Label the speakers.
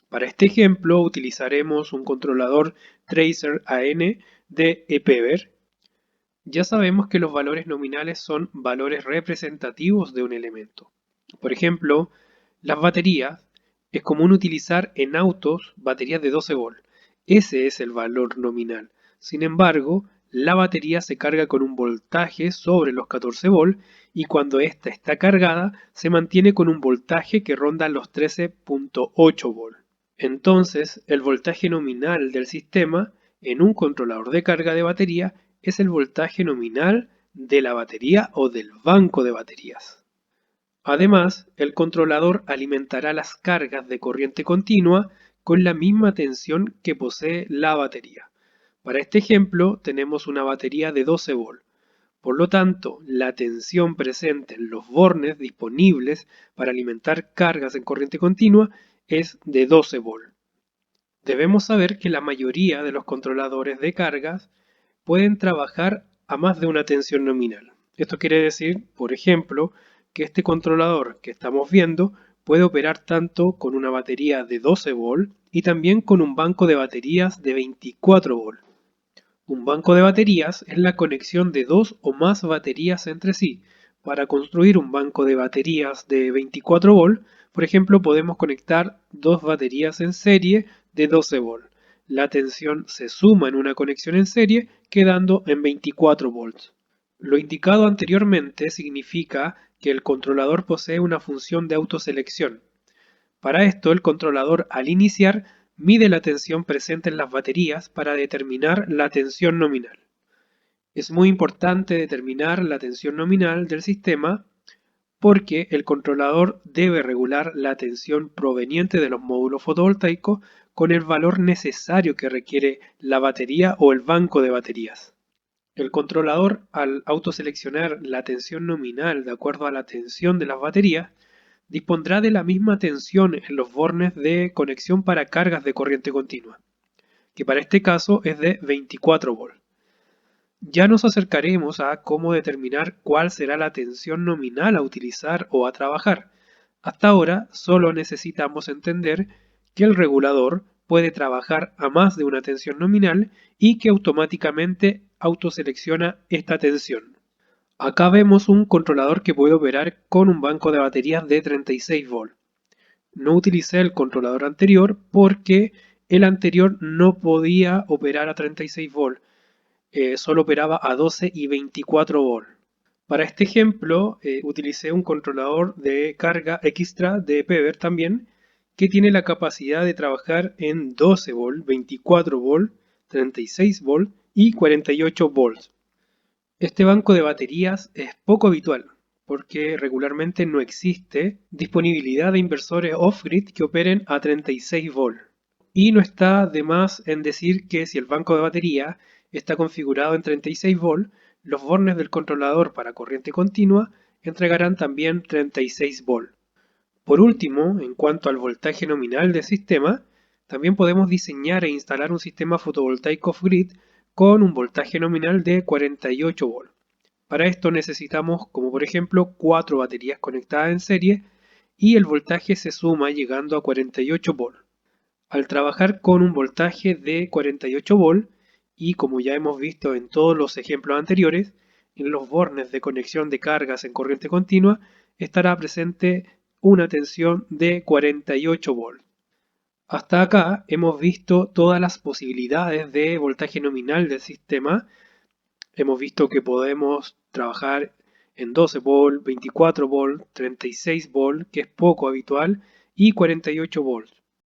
Speaker 1: Para este ejemplo utilizaremos un controlador Tracer AN de ePever. Ya sabemos que los valores nominales son valores representativos de un elemento. Por ejemplo, las baterías es común utilizar en autos baterías de 12 volt. Ese es el valor nominal. Sin embargo, la batería se carga con un voltaje sobre los 14 volt y cuando ésta está cargada se mantiene con un voltaje que ronda los 13.8 volt. Entonces, el voltaje nominal del sistema en un controlador de carga de batería es el voltaje nominal de la batería o del banco de baterías. Además, el controlador alimentará las cargas de corriente continua con la misma tensión que posee la batería. Para este ejemplo, tenemos una batería de 12 volt. Por lo tanto, la tensión presente en los bornes disponibles para alimentar cargas en corriente continua es de 12 volt. Debemos saber que la mayoría de los controladores de cargas pueden trabajar a más de una tensión nominal. Esto quiere decir, por ejemplo, que este controlador que estamos viendo puede operar tanto con una batería de 12 volt y también con un banco de baterías de 24 volt. Un banco de baterías es la conexión de dos o más baterías entre sí. Para construir un banco de baterías de 24 volt, por ejemplo, podemos conectar dos baterías en serie de 12 volt. La tensión se suma en una conexión en serie, quedando en 24 volts. Lo indicado anteriormente significa que el controlador posee una función de autoselección. Para esto, el controlador al iniciar mide la tensión presente en las baterías para determinar la tensión nominal. Es muy importante determinar la tensión nominal del sistema porque el controlador debe regular la tensión proveniente de los módulos fotovoltaicos con el valor necesario que requiere la batería o el banco de baterías. El controlador, al autoseleccionar la tensión nominal de acuerdo a la tensión de las baterías, dispondrá de la misma tensión en los bornes de conexión para cargas de corriente continua, que para este caso es de 24 volt. Ya nos acercaremos a cómo determinar cuál será la tensión nominal a utilizar o a trabajar. Hasta ahora solo necesitamos entender que el regulador puede trabajar a más de una tensión nominal y que automáticamente autoselecciona esta tensión. Acá vemos un controlador que puede operar con un banco de baterías de 36 volt. No utilicé el controlador anterior porque el anterior no podía operar a 36 volt, solo operaba a 12 y 24 volt. Para este ejemplo utilicé un controlador de carga extra de Pever también, que tiene la capacidad de trabajar en 12 volt, 24 volt, 36 volt y 48 volts. Este banco de baterías es poco habitual, porque regularmente no existe disponibilidad de inversores off-grid que operen a 36 volt. Y no está de más en decir que si el banco de batería está configurado en 36 volt, los bornes del controlador para corriente continua entregarán también 36 volt. Por último, en cuanto al voltaje nominal del sistema, también podemos diseñar e instalar un sistema fotovoltaico off-grid con un voltaje nominal de 48 volt. Para esto necesitamos, como por ejemplo, 4 baterías conectadas en serie y el voltaje se suma llegando a 48 volt. Al trabajar con un voltaje de 48 volt y como ya hemos visto en todos los ejemplos anteriores, en los bornes de conexión de cargas en corriente continua estará presente una tensión de 48 volt. Hasta acá hemos visto todas las posibilidades de voltaje nominal del sistema. Hemos visto que podemos trabajar en 12 volt, 24 volt, 36 volt, que es poco habitual, y 48 volt.